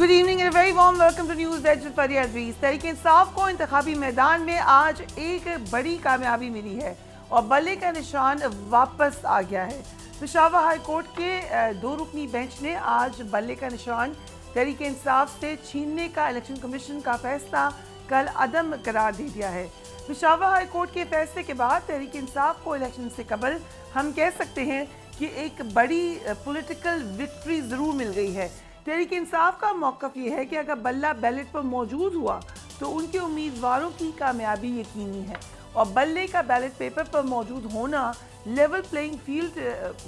Good evening and very warm welcome to news edge with Fariya Aziz. Tehreek Insaf को इंतखाबी मैदान में आज एक बड़ी कामयाबी मिली है और बल्ले का निशान वापस आ गया है। पेशावर हाई कोर्ट के 2 रुकनी बेंच ने आज बल्ले का निशान तहरीक इंसाफ से छीनने का इलेक्शन कमीशन का फैसला कल अदम करार दे दिया है। पेशावर हाई कोर्ट के फैसले के बाद तहरीक इंसाफ को इलेक्शन से कबल हम कह सकते हैं कि एक बड़ी पॉलिटिकल विक्ट्री ज़रूर मिल गई है। तहरीक इंसाफ का मौक़िफ़ ये है कि अगर बल्ला बैलेट पर मौजूद हुआ तो उनके उम्मीदवारों की कामयाबी यकीनी है और बल्ले का बैलेट पेपर पर मौजूद होना लेवल प्लेइंग फील्ड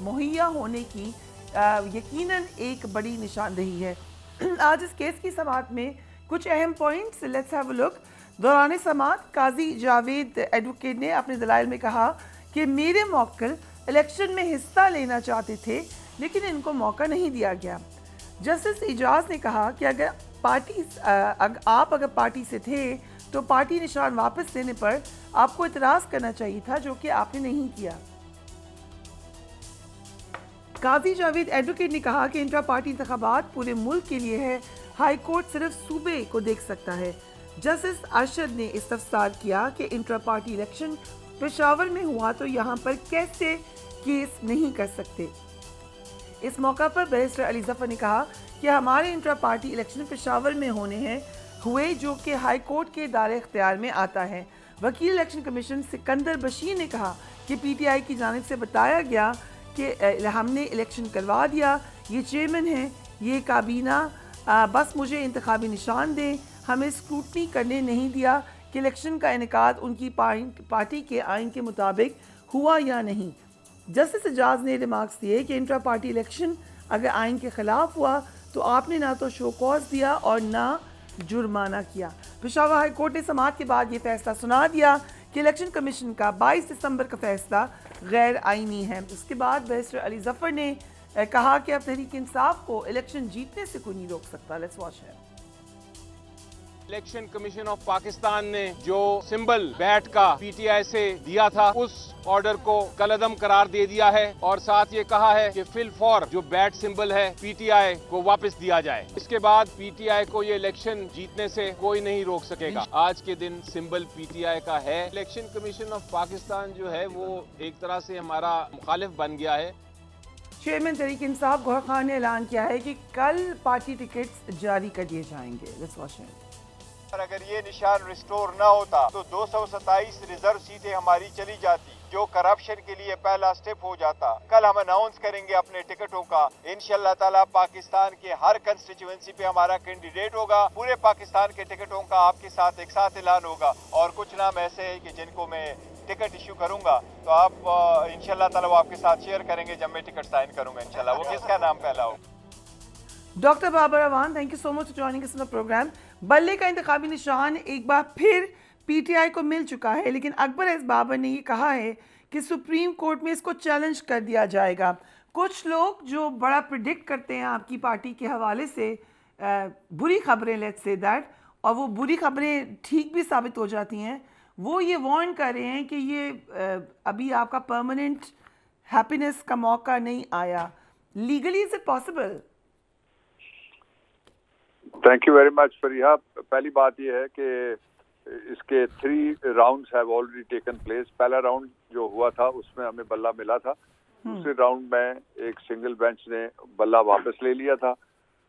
मुहैया होने की यकीनन एक बड़ी निशानदेही है। आज इस केस की समाअत में कुछ अहम points let's have a look. दौरान समाअत काजी जावेद एडवोकेट ने अपने दलाइल में कहा कि मेरे मौक्किल इलेक्शन में हिस्सा लेना चाहते थे लेकिन इनको मौका नहीं दिया गया। जस्टिस इजाज़ ने कहा कि अगर पार्टी से थे तो पार्टी निशान वापस लेने पर आपको इतराज़ करना चाहिए था, जो कि आपने नहीं किया। काजी जावेद एडवोकेट ने कहा कि इंट्रा पार्टी इंतखाबात पूरे मुल्क के लिए है, हाई कोर्ट सिर्फ सूबे को देख सकता है। जस्टिस अरशद ने इस्तफसार किया कि इंट्रा पार्टी इलेक्शन पेशावर में हुआ तो यहाँ पर कैसे केस नहीं कर सकते। इस मौका पर बैरिस्टर अली जफर ने कहा कि हमारे इंट्रा पार्टी इलेक्शन पेशावर में हुए जो कि हाई कोर्ट के दायरे इख्तियार में आता है। वकील इलेक्शन कमीशन सिकंदर बशीर ने कहा कि पीटीआई की जानिब से बताया गया कि हमने इलेक्शन करवा दिया, ये चेयरमैन हैं, ये काबीना, बस मुझे इंतखाबी निशान दें, हमें स्क्रूटनी करने नहीं दिया कि इलेक्शन का इनेकाद उनकी पार्टी के आइन के मुताबिक हुआ या नहीं। जस्टिस इजाज़ ने रिमार्क्स दिए कि इंट्रा पार्टी इलेक्शन अगर आइन के ख़िलाफ़ हुआ तो आपने ना तो शो कॉज दिया और ना जुर्माना किया। पेशावर हाई कोर्ट ने समाअत के बाद ये फैसला सुना दिया कि इलेक्शन कमीशन का 22 दिसंबर का फैसला गैर आइनी है। इसके बाद बैरिस्टर अली जफर ने कहा कि अब तहरीक इंसाफ को इलेक्शन जीतने से कोई नहीं रोक सकता। लेट्स वॉच है। इलेक्शन कमीशन ऑफ पाकिस्तान ने जो सिंबल बैट का पीटीआई से दिया था उस ऑर्डर को कलअदम करार दे दिया है और साथ ये कहा है कि फिल फॉर जो बैट सिंबल है पीटीआई को वापस दिया जाए। इसके बाद पीटीआई को ये इलेक्शन जीतने से कोई नहीं रोक सकेगा। आज के दिन सिंबल पीटीआई का है। इलेक्शन कमीशन ऑफ पाकिस्तान जो है वो एक तरह से हमारा मुखालिफ बन गया है। चेयरमैन तहरीक इंसाफ गौहर खान ने ऐलान किया है कि कल पार्टी टिकट्स जारी कर दिए जाएंगे। Let's watch it. और अगर ये निशान रिस्टोर न होता तो 227 रिजर्व सीटें हमारी चली जाती, जो करप्शन के लिए पहला स्टेप हो जाता। कल हम अनाउंस करेंगे अपने टिकटों का। इंशाअल्लाह ताला पाकिस्तान के हर कंस्टिट्यूएंसी पे हमारा कैंडिडेट होगा। पूरे पाकिस्तान के टिकटों का आपके साथ एक साथ ऐलान होगा और कुछ नाम ऐसे है कि जिनको मैं टिकट इश्यू करूंगा तो आप इंशाअल्लाह ताला वो आपके साथ शेयर करेंगे जब मैं टिकट साइन करूंगा। इंशाअल्लाह वो किसका नाम पहला हो। Doctor Babar Awan, thank you so much for joining us in the program. बल्ले का इंतखाबी निशान एक बार फिर पीटीआई को मिल चुका है, लेकिन अकबर एस बाबर ने ये कहा है कि सुप्रीम कोर्ट में इसको चैलेंज कर दिया जाएगा। कुछ लोग जो बड़ा प्रिडिक्ट करते हैं आपकी पार्टी के हवाले से बुरी खबरें, लेट्स से दैट, और वो बुरी खबरें ठीक भी साबित हो जाती हैं, वो ये वार्न कर रहे हैं कि ये अभी आपका परमानेंट हैप्पीनेस का मौका नहीं आया। Legally is it possible? Thank you very much Fariya. पहली बात यह है कि इसके 3 rounds have already taken place. पहला राउंड जो हुआ था उसमें हमें बल्ला मिला था। दूसरे राउंड में एक सिंगल बेंच ने बल्ला वापस ले लिया था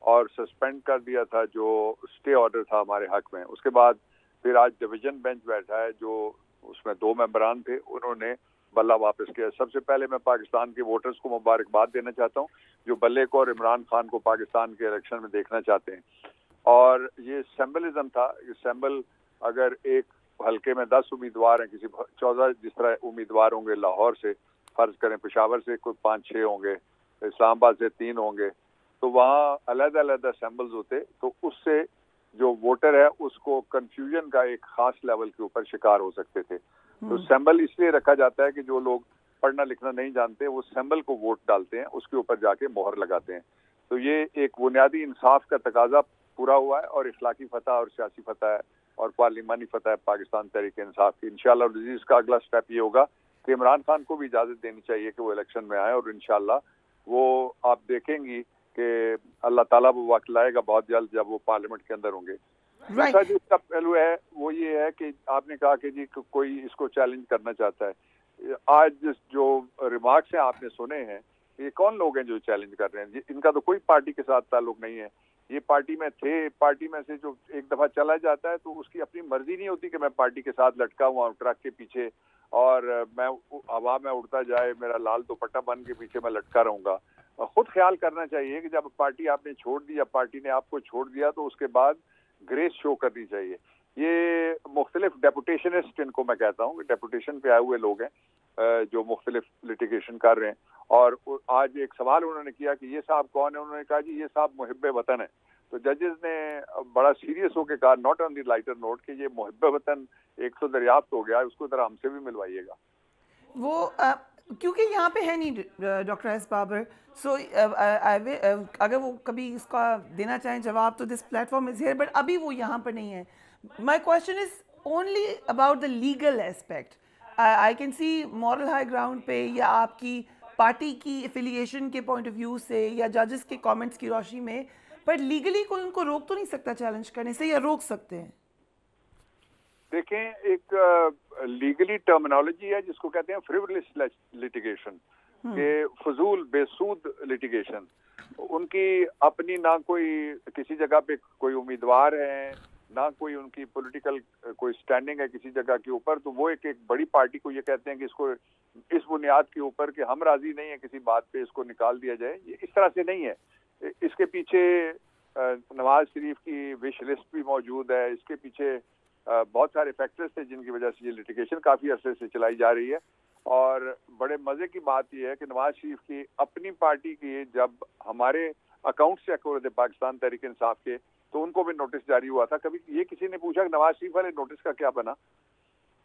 और सस्पेंड कर दिया था जो स्टे ऑर्डर था हमारे हक में। उसके बाद फिर आज डिवीजन बेंच बैठा है जो उसमें 2 मेंबरान थे, उन्होंने बल्ला वापस किया। सबसे पहले मैं पाकिस्तान के वोटर्स को मुबारकबाद देना चाहता हूँ जो बल्ले को और इमरान खान को पाकिस्तान के इलेक्शन में देखना चाहते हैं। और ये सिंबलिज्म था। ये सिंबल अगर एक हल्के में 10 उम्मीदवार हैं, किसी 14 जिस तरह उम्मीदवार होंगे, लाहौर से फर्ज करें, पेशावर से कोई 5-6 होंगे, इस्लामाबाद से 3 होंगे, तो वहाँ अलग-अलग सिंबल्स होते तो उससे जो वोटर है उसको कंफ्यूजन का एक खास लेवल के ऊपर शिकार हो सकते थे। तो सिंबल इसलिए रखा जाता है कि जो लोग पढ़ना लिखना नहीं जानते वो सिंबल को वोट डालते हैं, उसके ऊपर जाके मोहर लगाते हैं। तो ये एक बुनियादी इंसाफ का तकाजा पूरा हुआ है और इखलाकी फतह और सियासी फतह है और पार्लिमानी फतह है पाकिस्तान तहरीक इंसाफ की। इंशाअल्लाह इसका अगला स्टेप ये होगा कि इमरान खान को भी इजाज़त देनी चाहिए कि वो इलेक्शन में आए और इंशाअल्लाह वो आप देखेंगी कि अल्लाह ताला वो वक्त लाएगा बहुत जल्द जब वो पार्लियामेंट के अंदर होंगे। दूसरा जो इसका पहलू है वो ये है कि आपने कहा कि जी कोई इसको चैलेंज करना चाहता है। आज जो रिमार्क्स हैं आपने सुने हैं, ये कौन लोग हैं जो चैलेंज कर रहे हैं? इनका तो कोई पार्टी के साथ ताल्लुक नहीं है। ये पार्टी में थे, पार्टी में से जो एक दफा चला जाता है तो उसकी अपनी मर्जी नहीं होती कि मैं पार्टी के साथ लटका हुआ हूँ ट्रक के पीछे और मैं हवा में उड़ता जाए, मेरा लाल दुपट्टा बन के पीछे मैं लटका रहूंगा। खुद ख्याल करना चाहिए कि जब पार्टी आपने छोड़ दी, पार्टी ने आपको छोड़ दिया, तो उसके बाद ग्रेस शो करनी चाहिए। ये मुख्तलिफ डेपुटेशनिस्ट, इनको मैं कहता हूँ, डेपुटेशन पे आए हुए लोग हैं जो मुख्तलिफ लिटिगेशन कर रहे हैं। और आज एक सवाल उन्होंने किया कि ये साहब कौन है, उन्होंने कहा जी ये साहब मुहिब्बे वतन है। तो जजेस ने बड़ा सीरियस होकर कहा, not on the lighter note, कि ये मुहिब्बे वतन एक तो दरियाफ्त हो गया, उसको जरा हमसे भी मिलवाइएगा। वो क्योंकि यहाँ पे है नहीं डॉक्टर एस बाबर, सो अगर वो कभी इसका देना चाहें जवाब तो this platform is here, but अभी वो यहाँ पर नहीं है। My question is only about the legal aspect. I can see moral high ground पे या आपकी पार्टी की एफिलिएशन के पॉइंट ऑफ व्यू से या जजेस के कमेंट्स की रोशनी में, पर लीगली कोई उनको रोक तो नहीं सकता चैलेंज करने से, या रोक सकते हैं? देखें, एक लीगली टर्मिनोलॉजी है जिसको कहते हैं फ्रिवलेस लिटिगेशन, के फजूल बेसूद लिटिगेशन। उनकी अपनी ना कोई किसी जगह पे कोई उम्मीदवार है, ना कोई उनकी पॉलिटिकल कोई स्टैंडिंग है किसी जगह के ऊपर, तो वो एक बड़ी पार्टी को ये कहते हैं कि इसको इस बुनियाद के ऊपर कि हम राजी नहीं है किसी बात पे, इसको निकाल दिया जाए। ये इस तरह से नहीं है। इसके पीछे नवाज शरीफ की विश लिस्ट भी मौजूद है। इसके पीछे बहुत सारे फैक्टर्स थे जिनकी वजह से ये लिटिगेशन काफी अरसे से चलाई जा रही है। और बड़े मजे की बात यह है कि नवाज शरीफ की अपनी पार्टी की जब हमारे अकाउंट चेक हो रहे थे पाकिस्तान तहरीक इंसाफ के, तो उनको भी नोटिस जारी हुआ था। कभी ये किसी ने पूछा कि नवाज शरीफ वाले नोटिस का क्या बना?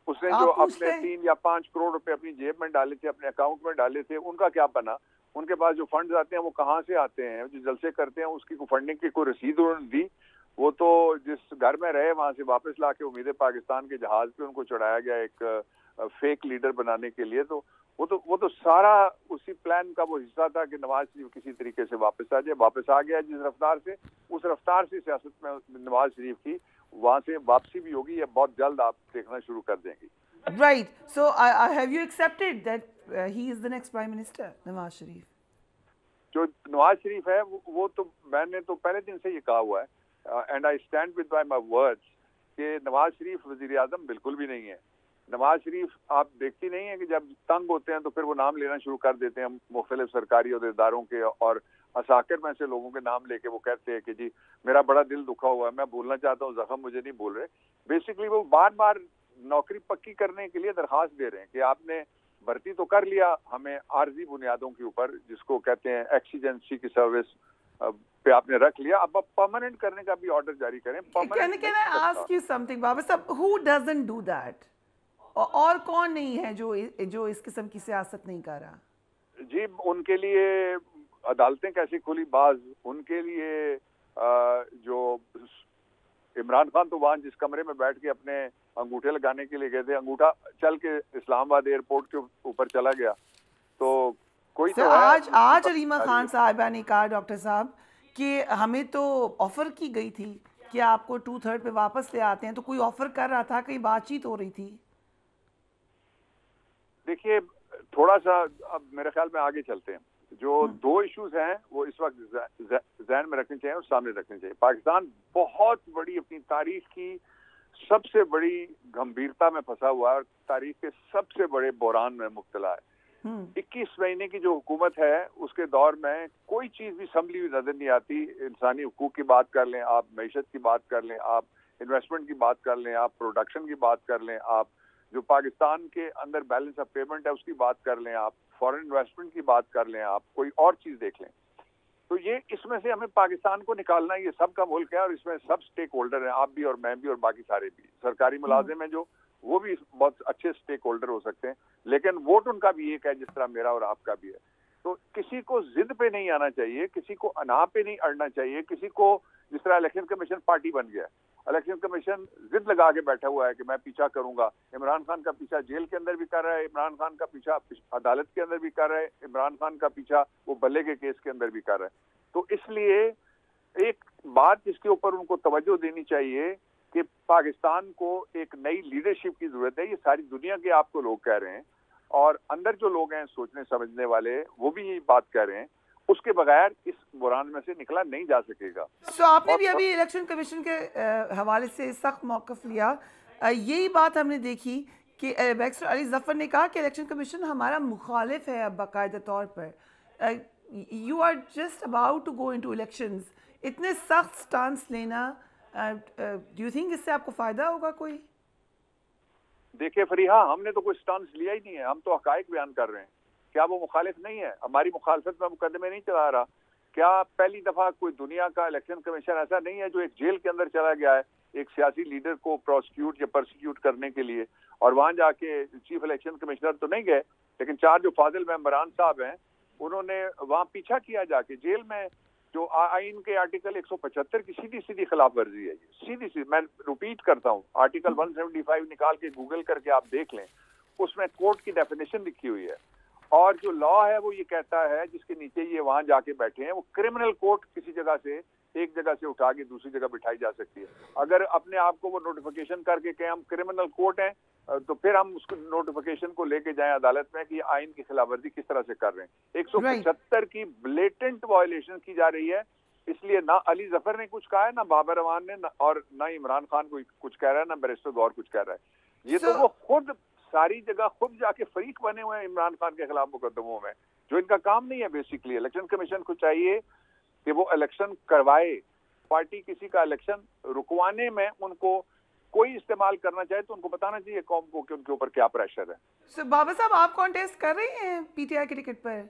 उसने जो अपने 3 या 5 करोड़ रुपए अपनी जेब में डाले थे, अपने अकाउंट में डाले थे, उनका क्या बना? उनके पास जो फंड्स आते हैं वो कहाँ से आते हैं? जो जलसे करते हैं उसकी फंडिंग की कोई रसीद उन्होंने दी? वो तो जिस घर में रहे वहां से वापस लाके उम्मीद पाकिस्तान के जहाज पे उनको चढ़ाया गया एक फेक लीडर बनाने के लिए। तो वो तो सारा उसी प्लान का वो हिस्सा था कि नवाज शरीफ किसी तरीके से वापस आ जाए। वापस आ गया जिस रफ्तार से, उस रफ्तार से सियासत में नवाज शरीफ की वहां से वापसी भी होगी। ये बहुत जल्द आप देखना शुरू कर देंगे। Right. So, have you accepted that he is the next Prime Minister, Nawaz Sharif? जो नवाज शरीफ है वो तो मैंने तो पहले दिन से ये कहा हुआ है, and I stand with my words, कि नवाज शरीफ वजीर आजम बिल्कुल भी नहीं है। नवाज शरीफ आप देखती नहीं है कि जब तंग होते हैं तो फिर वो नाम लेना शुरू कर देते हैं मुख्तलिफ सरकारी अहदेदारों के, और असाकिर में से लोगों के नाम लेके वो कहते हैं कि जी मेरा बड़ा दिल दुखा हुआ है, मैं भूलना चाहता हूँ, जख्म मुझे नहीं भूल रहे। बेसिकली वो बार बार नौकरी पक्की करने के लिए दरखास्त दे रहे हैं कि आपने भर्ती तो कर लिया हमें आर्जी बुनियादों के ऊपर, जिसको कहते हैं एक्सीजेंसी की सर्विस पे आपने रख लिया, अब परमानेंट करने का भी ऑर्डर जारी करें। Can I ask you something, बाबा साहब, who doesn't do that? और कौन नहीं है जो इस किस्म की सियासत नहीं कर रहा? जी, उनके लिए अदालतें कैसी खुली बाज, उनके लिए जो इमरान खान तो वहां जिस कमरे में बैठ के अपने अंगूठे लगाने के लिए गए थे, अंगूठा चल के इस्लामाबाद एयरपोर्ट के ऊपर चला गया। तो कोई तो आज अलीमा खान साहिबा ने कहा, डॉक्टर साहब, कि हमें तो ऑफर की गई थी कि आपको 2/3 पे वापस ले आते हैं, तो कोई ऑफर कर रहा था, कहीं बातचीत हो रही थी? देखिए, थोड़ा सा अब मेरे ख्याल में आगे चलते हैं। जो दो इश्यूज हैं वो इस वक्त ज़हन में रखने चाहिए और सामने रखने चाहिए। पाकिस्तान बहुत बड़ी अपनी तारीख की सबसे बड़ी गंभीरता में फंसा हुआ है और तारीख के सबसे बड़े बहरान में मुब्तला है। 21 महीने की जो हुकूमत है उसके दौर में कोई चीज भी संभली हुई नजर नहीं आती। इंसानी हुकूक की बात कर लें आप, मईशत की बात कर लें आप, इन्वेस्टमेंट की बात कर लें आप, प्रोडक्शन की बात कर लें आप, जो पाकिस्तान के अंदर बैलेंस ऑफ पेमेंट है उसकी बात कर लें आप, फॉरेन इन्वेस्टमेंट की बात कर लें आप, कोई और चीज देख लें। तो ये इसमें से हमें पाकिस्तान को निकालना है। ये सबका मुल्क है और इसमें सब स्टेक होल्डर हैं, आप भी और मैं भी और बाकी सारे भी। सरकारी मुलाजिम हैं जो, वो भी बहुत अच्छे स्टेक होल्डर हो सकते हैं, लेकिन वोट उनका भी एक है जिस तरह मेरा और आपका भी है। तो किसी को जिद पे नहीं आना चाहिए, किसी को अना पे नहीं अड़ना चाहिए, किसी को जिस तरह इलेक्शन कमीशन पार्टी बन गया, इलेक्शन कमीशन जिद लगा के बैठा हुआ है कि मैं पीछा करूंगा। इमरान खान का पीछा जेल के अंदर भी कर रहा है, इमरान खान का पीछा अदालत के अंदर भी कर रहा है, इमरान खान का पीछा वो बल्ले के केस के अंदर भी कर रहा है। तो इसलिए एक बात जिसके ऊपर उनको तवज्जो देनी चाहिए कि पाकिस्तान को एक नई लीडरशिप की जरूरत है। ये सारी दुनिया के आपको लोग कह रहे हैं और अंदर जो लोग हैं सोचने समझने वाले वो भी यही बात कह रहे हैं। उसके बगैर इस बुरान में से निकला नहीं जा सकेगा। आपने भी अभी इलेक्शन कमीशन के हवाले से सख्त मौक़िफ़ लिया। यही बात हमने देखी कि बैरिस्टर अली ज़फ़र ने कहा कि इलेक्शन कमीशन हमारा मुखालिफ है। अब बाकायदा तौर पर you are just about to go into elections, इतने सख्त स्टांस लेना, डू यू थिंक इससे आपको फ़ायदा होगा कोई? देखिए फरीहा, हमने तो कोई स्टांस लिया ही नहीं है, हम तो हकायक बयान कर रहे हैं। क्या वो मुखालिफ नहीं है? हमारी मुखालफत में मुकदमे नहीं चला रहा? क्या पहली दफा कोई दुनिया का इलेक्शन कमीशन ऐसा नहीं है जो एक जेल के अंदर चला गया है एक सियासी लीडर को प्रोसिक्यूट या परसिक्यूट करने के लिए, और वहां जाके चीफ इलेक्शन कमिश्नर तो नहीं गए, लेकिन 4 जो फाजिल मेंबरान साहब हैं उन्होंने वहां पीछा किया जाके जेल में। जो आइन के आर्टिकल 175 की सीधी सीधी खिलाफ वर्जी है, सीधी सीधी, मैं रिपीट करता हूँ, आर्टिकल 175 निकाल के गूगल करके आप देख लें, उसमें कोर्ट की डेफिनेशन लिखी हुई है। और जो लॉ है वो ये कहता है, जिसके नीचे ये वहां जाके बैठे हैं, वो क्रिमिनल कोर्ट किसी जगह से एक जगह से उठा के दूसरी जगह बिठाई जा सकती है। अगर अपने आप को वो नोटिफिकेशन करके कहें हम क्रिमिनल कोर्ट हैं, तो फिर हम उसको नोटिफिकेशन को लेके जाएं अदालत में कि आइन की खिलाफवर्जी किस तरह से कर रहे हैं। 175 की ब्लेटेंट वायलेशन की जा रही है। इसलिए ना अली जफर ने कुछ कहा है, ना बाबर अवान ने, और ना इमरान खान को कुछ कह रहा है, ना बैरिस्टर गौर कुछ कह रहा है। ये तो वो खुद सारी जगह खुद जाके फरीक बने हुए हैं इमरान खान के खिलाफ मुकदमों में, जो इनका काम नहीं है। बेसिकली इलेक्शन कमीशन को चाहिए कि वो इलेक्शन करवाए। पार्टी किसी का इलेक्शन रुकवाने में उनको कोई इस्तेमाल करना चाहे तो उनको बताना चाहिए कौम को कि उनके ऊपर क्या प्रेशर है। बाबा साहब, आप कॉन्टेस्ट कर रहे हैं पीटीआई के टिकट पर?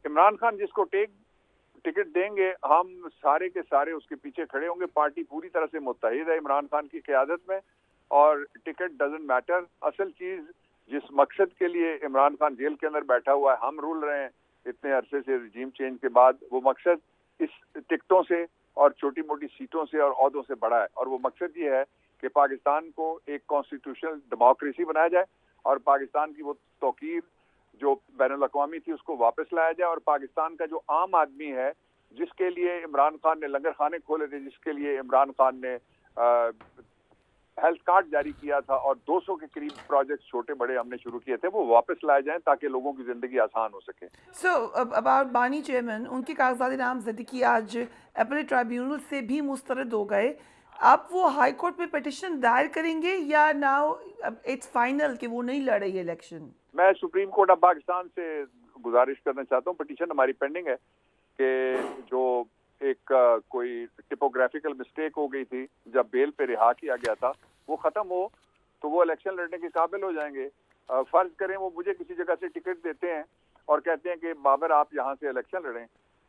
इमरान खान जिसको टिकट देंगे, हम सारे के सारे उसके पीछे खड़े होंगे। पार्टी पूरी तरह से मुत्तहिद है इमरान खान की क़यादत में, और टिकट डजंट मैटर। असल चीज जिस मकसद के लिए इमरान खान जेल के अंदर बैठा हुआ है, हम रूल रहे हैं इतने अरसे से रिजीम चेंज के बाद, वो मकसद इस टिकटों से और छोटी मोटी सीटों से और ओहदों से बड़ा है। और वो मकसद ये है कि पाकिस्तान को एक कॉन्स्टिट्यूशनल डेमोक्रेसी बनाया जाए और पाकिस्तान की वो तौकीर जो बैनुल अक़वामी थी उसको वापस लाया जाए, और पाकिस्तान का जो आम आदमी है जिसके लिए इमरान खान ने लंगर खाने खोले थे, जिसके लिए इमरान खान ने हेल्थ कार्ड जारी किया था और 200 के करीब प्रोजेक्ट छोटे बड़े हमने शुरू किए थे, वो वापस लाए जाएं ताकि लोगों की जिंदगी आसान हो सके। अबाउट बानी चेयरमैन, उनके कागजात नामजदगी आज अपीलेट ट्राइब्यूनल से भी मुस्तरद हो गए। आप वो हाई कोर्ट में पिटिशन दायर करेंगे या नाउ इट्स फाइनल कि वो नहीं लड़ रही है इलेक्शन? मैं सुप्रीम कोर्ट ऑफ पाकिस्तान से गुजारिश करना चाहता हूँ, पिटिशन हमारी पेंडिंग है कि जो एक कोई टिपोग्राफिकल मिस्टेक हो गई थी जब बेल पे रिहा किया गया था, वो खत्म हो तो वो इलेक्शन लड़ने के काबिल हो जाएंगे। फर्ज करें वो मुझे किसी जगह से टिकट देते हैं और कहते हैं कि बाबर आप यहाँ से इलेक्शन लड़ें,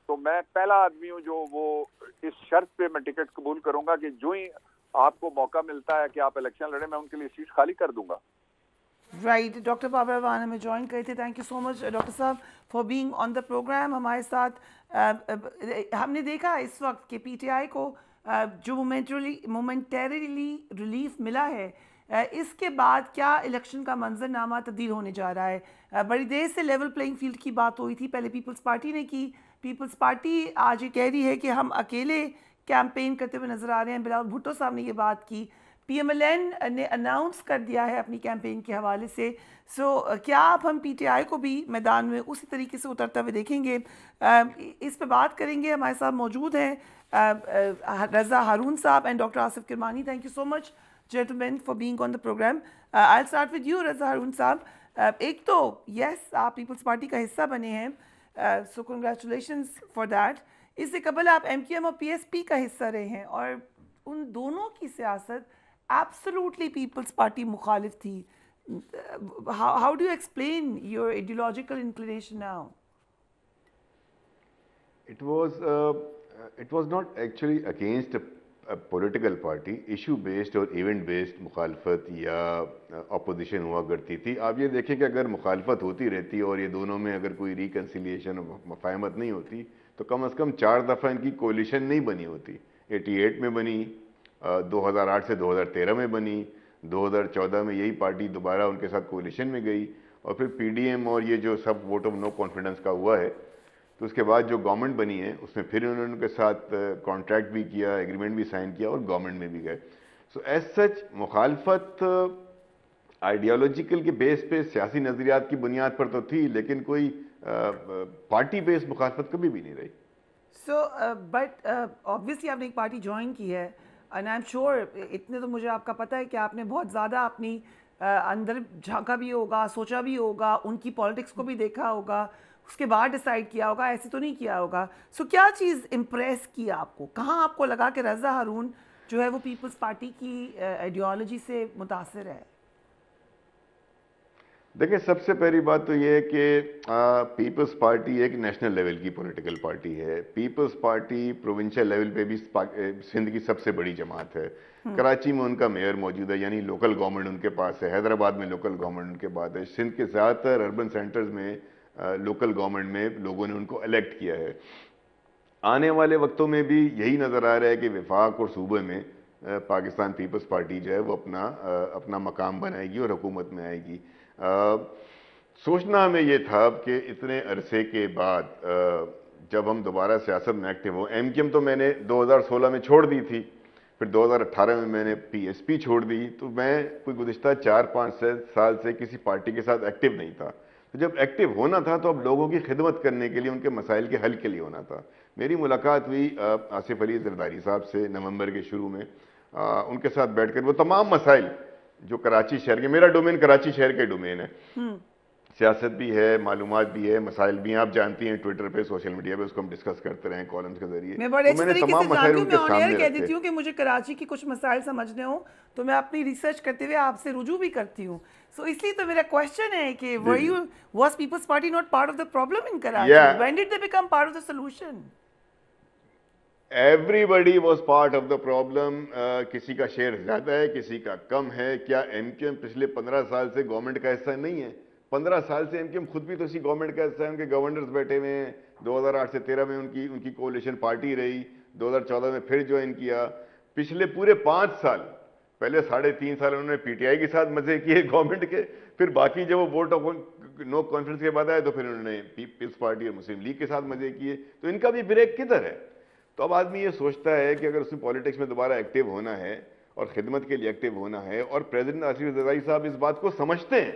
तो मैं पहला आदमी हूँ जो वो इस शर्त पे मैं टिकट कबूल करूंगा कि जो ही आपको मौका मिलता है कि आप इलेक्शन लड़ें, मैं उनके लिए सीट खाली कर दूंगा। राइट, डॉक्टर बाबर अवान हमें ज्वाइन करे थे। Thank you so much doctor sahab for being on the programme हमारे साथ। हमने देखा इस वक्त कि पीटीआई को जो मोमेंटरीली रिलीफ मिला है, इसके बाद क्या इलेक्शन का मंजरनामा तब्दील होने जा रहा है। बड़ी देर से लेवल प्लेइंग फील्ड की बात हुई थी, पहले पीपल्स पार्टी ने की। पीपल्स पार्टी आज ये कह रही है कि हम अकेले कैंपेन करते हुए नजर आ रहे हैं। बिलावल भुट्टो साहब ने ये बात की, पीएमएलएन ने अनाउंस कर दिया है अपनी कैंपेन के हवाले से। क्या आप हम पीटीआई को भी मैदान में उसी तरीके से उतरते हुए देखेंगे? इस पे बात करेंगे। हमारे साथ मौजूद हैं Raza Haroon sahab and doctor Asif Kirmani. Thank you so much gentleman for being on the programme. I start with you Raza Haroon sahab. एक तो यस, आप पीपल्स पार्टी का हिस्सा बने हैं, सो कंग्रेचुलेशंस फॉर दैट। इससे कबल आप एमक्यूएम और पीएसपी का हिस्सा रहे हैं और उन दोनों की सियासत एब्सोल्युटली पीपल्स पार्टी मुखालिफ थी। How do you explain your ideological inclination now? It was not actually against a political party, issue based और event based मुखालफत या opposition हुआ करती थी। आप ये देखें कि अगर मुखालफत होती रहती और ये दोनों में अगर कोई reconciliation मफाहमत नहीं होती तो कम से कम 4 दफ़ा इनकी कोलिशन नहीं बनी होती। 88 में बनी, 2008 से 2013 में बनी, 2014 में यही पार्टी दोबारा उनके साथ कोलिशन में गई, और फिर पीडीएम और ये जो सब वोट ऑफ नो कॉन्फिडेंस का हुआ है, तो उसके बाद जो गवर्नमेंट बनी है उसमें फिर उन्होंने उनके साथ कॉन्ट्रैक्ट भी किया, एग्रीमेंट भी साइन किया और गवर्नमेंट में भी गए। सो एज सच मुखालफत आइडियोलॉजिकल के बेस पे सियासी नज़रियात की बुनियाद पर तो थी, लेकिन कोई पार्टी बेस्ड मुखालफत कभी भी नहीं रही। सो बट ऑब्वियसली आपने एक पार्टी ज्वाइन की है एंड आई एम श्योर, इतने तो मुझे आपका पता है कि आपने बहुत ज़्यादा अपनी अंदर झांका भी होगा, सोचा भी होगा, उनकी पॉलिटिक्स को भी देखा होगा, उसके बाद डिसाइड किया होगा, ऐसे तो नहीं किया होगा। सो क्या चीज़ इम्प्रेस की आपको, कहाँ आपको लगा कि रज़ा हारून जो है वो पीपल्स पार्टी की आइडियोलॉजी से मुतासिर है? देखिए, सबसे पहली बात तो ये है कि पीपल्स पार्टी एक नेशनल लेवल की पॉलिटिकल पार्टी है। पीपल्स पार्टी प्रोविंशियल लेवल पे भी सिंध की सबसे बड़ी जमात है। कराची में उनका मेयर मौजूद है, यानी लोकल गवर्नमेंट उनके पास है। हैदराबाद में लोकल गवर्नमेंट उनके पास है। सिंध के ज़्यादातर अर्बन सेंटर्स में लोकल गवर्नमेंट में लोगों ने उनको इलेक्ट किया है। आने वाले वक्तों में भी यही नज़र आ रहा है कि वफाक और सूबे में पाकिस्तान पीपल्स पार्टी जो है वो अपना मकाम बनाएगी और हुकूमत में आएगी। सोचना हमें ये था कि इतने अरसे के बाद जब हम दोबारा सियासत में एक्टिव हो, एमकेएम तो मैंने 2016 में छोड़ दी थी, फिर 2018 में मैंने पीएसपी छोड़ दी, तो मैं कोई गुज़िश्ता 4-5 साल से किसी पार्टी के साथ एक्टिव नहीं था। तो जब एक्टिव होना था तो अब लोगों की खिदमत करने के लिए, उनके मसाइल के हल के लिए होना था। मेरी मुलाकात हुई आसिफ अली जरदारी साहब से नवंबर के शुरू में। उनके साथ बैठकर वो तमाम मसाइल जो कराची शहर के, मेरा डोमेन कराची शहर के डोमेन है, सियासत भी है, मालूमात भी है, मसाइल भी हैं, आप जानती हैं, ट्विटर पे, सोशल मीडिया पे उसको हम डिस्कस करते रहे कॉलम्स के जरिए। मैं बड़े अच्छे तरीके से जानती हूँ, मैं ऑन एयर कह देती हूँ कि मुझे कराची की कुछ मसाइल समझने हो तो मैं अपनी रिसर्च करते हुए आपसे रुजू भी करती हूँ। सो इसलिए तो मेरा क्वेश्चन है कि was People's Party not part of the problem in Karachi? Yeah. When did they become part of the solution? Everybody was part of the problem. किसी का शेयर ज्यादा है, किसी का कम है। क्या एमकेएम पिछले 15 साल से गवर्नमेंट का हिस्सा नहीं है? 15 साल से एमकेएम खुद भी तो इसी गवर्नमेंट का हिस्सा है। उनके गवर्नर्स बैठे हुए हैं। 2008 से 13 में उनकी कोalition पार्टी रही, 2014 में फिर ज्वाइन किया। पिछले पूरे 5 साल, पहले 3.5 साल उन्होंने पीटीआई के साथ मजे किए गवर्नमेंट के, फिर बाकी जब वो वोट ऑफ नो कॉन्फ्रेंस के बाद आए तो फिर उन्होंने पीपल्स पार्टी और मुस्लिम लीग के साथ मजे किए। तो इनका भी ब्रेक किधर है? तो अब आदमी ये सोचता है कि अगर उसमें पॉलिटिक्स में दोबारा एक्टिव होना है और खिदमत के लिए एक्टिव होना है, और प्रेसिडेंट आसिफ जरदारी साहब इस बात को समझते हैं